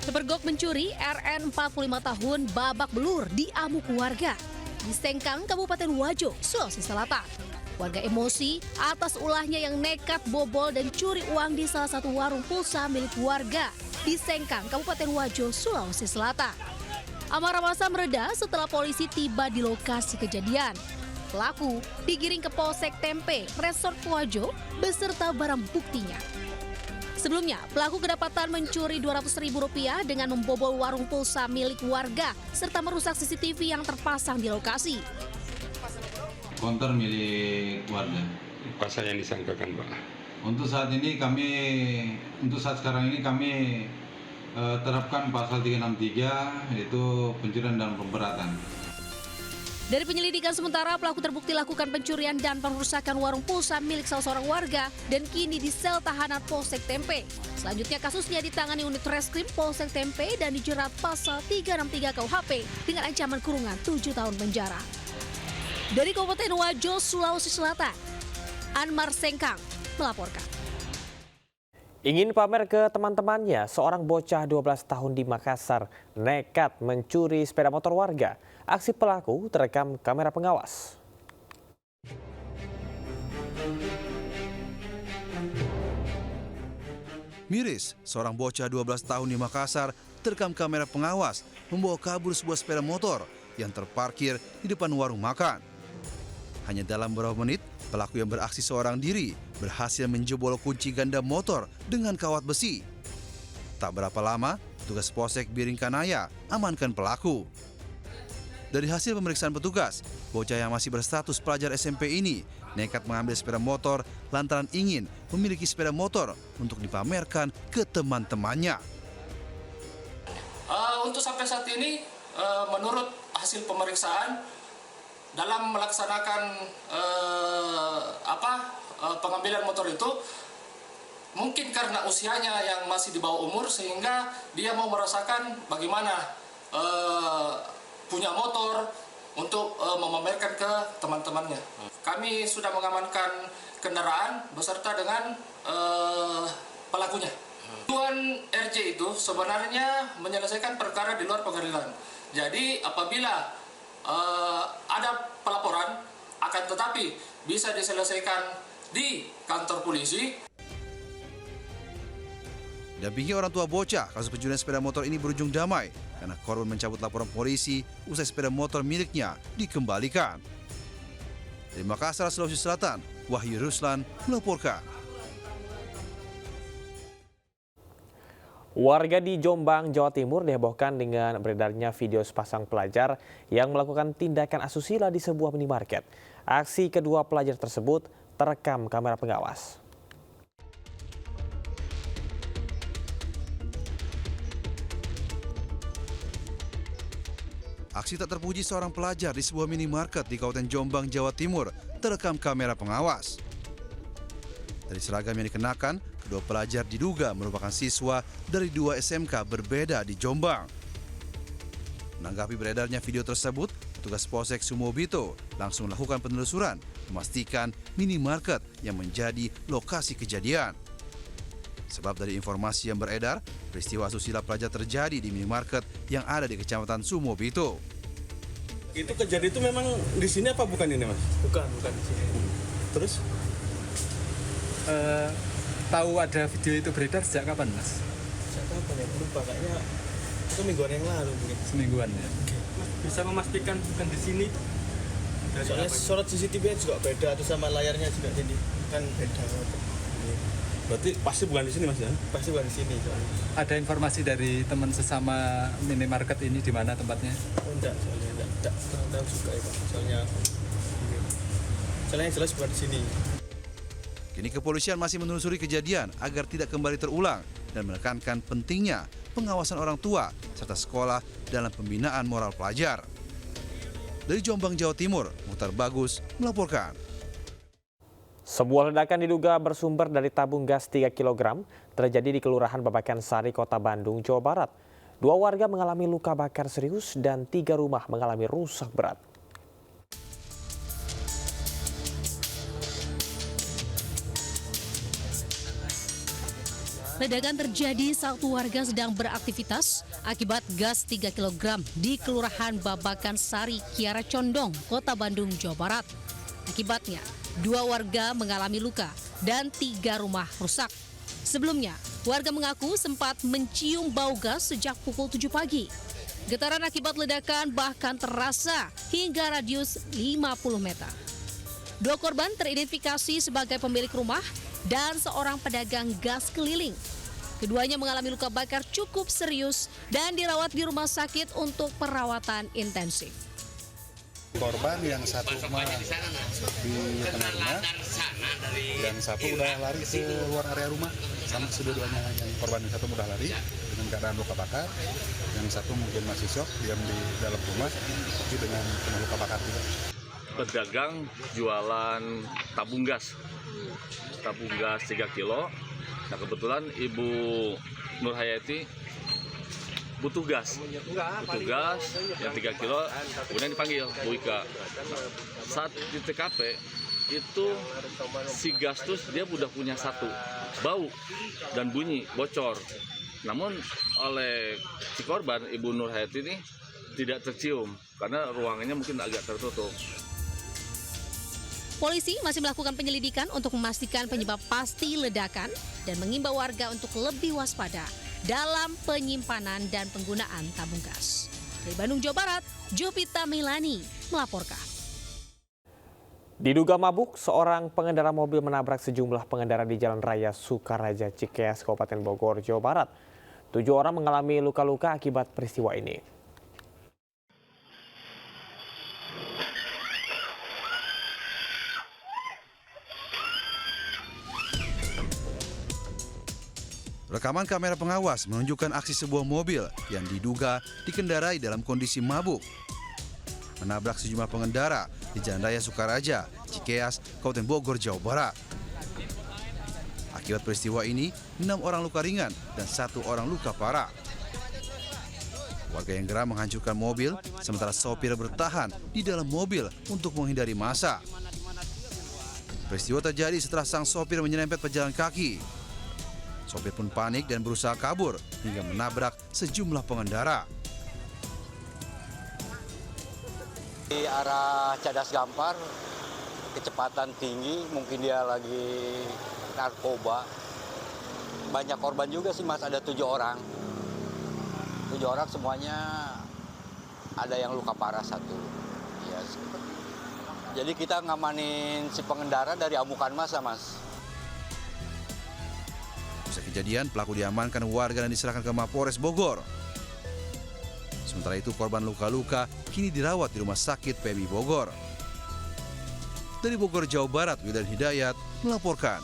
Sepergok mencuri, RN 45 tahun babak belur diamuk warga di Sengkang, Kabupaten Wajo, Sulawesi Selatan. Warga emosi atas ulahnya yang nekat bobol dan curi uang di salah satu warung pulsa milik warga di Sengkang, Kabupaten Wajo, Sulawesi Selatan. Amarah massa mereda setelah polisi tiba di lokasi kejadian. Pelaku digiring ke Polsek Tempe, Resort Wajo, beserta barang buktinya. Sebelumnya, pelaku kedapatan mencuri Rp200.000 dengan membobol warung pulsa milik warga serta merusak CCTV yang terpasang di lokasi. Konter milik warga. Pasal yang disangkakan, Pak. Untuk saat sekarang ini kami terapkan pasal 363 yaitu pencurian dan pemberatan. Dari penyelidikan sementara, pelaku terbukti lakukan pencurian dan perusakan warung pulsa milik salah seorang warga dan kini di sel tahanan Polsek Tempe. Selanjutnya kasusnya ditangani unit reskrim Polsek Tempe dan dijerat pasal 363 KUHP dengan ancaman kurungan 7 tahun penjara. Dari Kabupaten Wajo, Sulawesi Selatan, Anmar Sengkang melaporkan. Ingin pamer ke teman-temannya, seorang bocah 12 tahun di Makassar nekat mencuri sepeda motor warga. Aksi pelaku terekam kamera pengawas. Miris, seorang bocah 12 tahun di Makassar terekam kamera pengawas membawa kabur sebuah sepeda motor yang terparkir di depan warung makan. Hanya dalam beberapa menit, pelaku yang beraksi seorang diri berhasil menjebol kunci ganda motor dengan kawat besi. Tak berapa lama, petugas Polsek Biringkanaya amankan pelaku. Dari hasil pemeriksaan petugas, bocah yang masih berstatus pelajar SMP ini nekat mengambil sepeda motor lantaran ingin memiliki sepeda motor untuk dipamerkan ke teman-temannya. Untuk sampai saat ini, menurut hasil pemeriksaan, dalam melaksanakan pengambilan motor itu, mungkin karena usianya yang masih di bawah umur sehingga dia mau merasakan bagaimana punya motor untuk memamerkan ke teman-temannya. Kami sudah mengamankan kendaraan beserta dengan pelakunya. Tujuan RJ itu sebenarnya menyelesaikan perkara di luar pengadilan. Jadi apabila ada pelaporan, akan tetapi bisa diselesaikan di kantor polisi. Dampingi orang tua bocah, kasus pencurian sepeda motor ini berujung damai karena korban mencabut laporan polisi usai sepeda motor miliknya dikembalikan. Dari Makassar, Sulawesi Selatan, Wahyu Ruslan melaporkan. Warga di Jombang, Jawa Timur dihebohkan dengan beredarnya video sepasang pelajar yang melakukan tindakan asusila di sebuah minimarket. Aksi kedua pelajar tersebut terekam kamera pengawas. Aksi tak terpuji seorang pelajar di sebuah minimarket di Kabupaten Jombang, Jawa Timur terekam kamera pengawas. Dari seragam yang dikenakan, kedua pelajar diduga merupakan siswa dari 2 SMK berbeda di Jombang. Menanggapi beredarnya video tersebut, petugas Polsek Sumobito langsung melakukan penelusuran memastikan minimarket yang menjadi lokasi kejadian. Sebab dari informasi yang beredar, peristiwa asusila pelajar terjadi di minimarket yang ada di Kecamatan Sumobito. Itu kejadian itu memang di sini apa bukan ini, Mas? Bukan di sini. Terus? Tahu ada video itu beredar sejak kapan, Mas? Sejak kapan ya? Lupa, kayaknya itu mingguan yang lalu mungkin. Semingguan ya. Mas Bisa memastikan bukan di sini? soalnya sorot CCTV juga beda, tuh sama layarnya juga jadi kan beda. Berarti pasti bukan di sini, Mas ya? Pasti bukan di sini soalnya. Ada informasi dari teman sesama minimarket ini di mana tempatnya? Oh enggak, soalnya enggak tahu juga ya, Pak. Soalnya yang jelas bukan di sini. Kini kepolisian masih menelusuri kejadian agar tidak kembali terulang dan menekankan pentingnya pengawasan orang tua serta sekolah dalam pembinaan moral pelajar. Dari Jombang, Jawa Timur, Muhtar Bagus melaporkan. Sebuah ledakan diduga bersumber dari tabung gas 3 kg terjadi di Kelurahan Babakan Sari, Kota Bandung, Jawa Barat. 2 warga mengalami luka bakar serius dan 3 rumah mengalami rusak berat. Ledakan terjadi saat warga sedang beraktivitas akibat gas 3 kg di Kelurahan Babakan Sari, Kiara Condong, Kota Bandung, Jawa Barat. Akibatnya, 2 warga mengalami luka dan 3 rumah rusak. Sebelumnya, warga mengaku sempat mencium bau gas sejak pukul 7 pagi. Getaran akibat ledakan bahkan terasa hingga radius 50 meter. 2 korban teridentifikasi sebagai pemilik rumah dan seorang pedagang gas keliling. Keduanya mengalami luka bakar cukup serius dan dirawat di rumah sakit untuk perawatan intensif. Korban yang satu rumah di tengah rumah dan satu udah lari ke luar area rumah. Sama kedua-duanya, yang korban yang satu udah lari dengan keadaan luka bakar, yang satu mungkin masih shock diam di dalam rumah tapi dengan penuh luka bakar juga. Pedagang jualan tabung gas 3 kilo. Nah kebetulan Ibu Nur Hayati butuh gas yang 3 kilo, kemudian dipanggil Bu Ika. Nah, saat di TKP itu si gas tuh dia udah punya satu bau dan bunyi bocor. Namun oleh si korban Ibu Nur Hayati ini tidak tercium karena ruangannya mungkin agak tertutup. Polisi masih melakukan penyelidikan untuk memastikan penyebab pasti ledakan dan mengimbau warga untuk lebih waspada dalam penyimpanan dan penggunaan tabung gas. Dari Bandung, Jawa Barat, Jovita Milani melaporkan. Diduga mabuk, seorang pengendara mobil menabrak sejumlah pengendara di Jalan Raya Sukaraja, Cikeas, Kabupaten Bogor, Jawa Barat. 7 orang mengalami luka-luka akibat peristiwa ini. Rekaman kamera pengawas menunjukkan aksi sebuah mobil yang diduga dikendarai dalam kondisi mabuk menabrak sejumlah pengendara di Jalan Raya Sukaraja, Cikeas, Kabupaten Bogor, Jawa Barat. Akibat peristiwa ini, 6 orang luka ringan dan 1 orang luka parah. Warga yang geram menghancurkan mobil, sementara sopir bertahan di dalam mobil untuk menghindari massa. Peristiwa terjadi setelah sang sopir menyerempet pejalan kaki. Sopir pun panik dan berusaha kabur hingga menabrak sejumlah pengendara. Di arah Cadas Gampar, kecepatan tinggi, mungkin dia lagi narkoba. Banyak korban juga sih Mas, ada 7 orang. 7 orang semuanya ada yang luka parah 1. Ya, jadi kita ngamanin si pengendara dari amukan massa, Mas. Usai kejadian, pelaku diamankan warga dan diserahkan ke Mapores Bogor. Sementara itu, korban luka-luka kini dirawat di Rumah Sakit PMI Bogor. Dari Bogor, Jawa Barat, Wildan Hidayat melaporkan.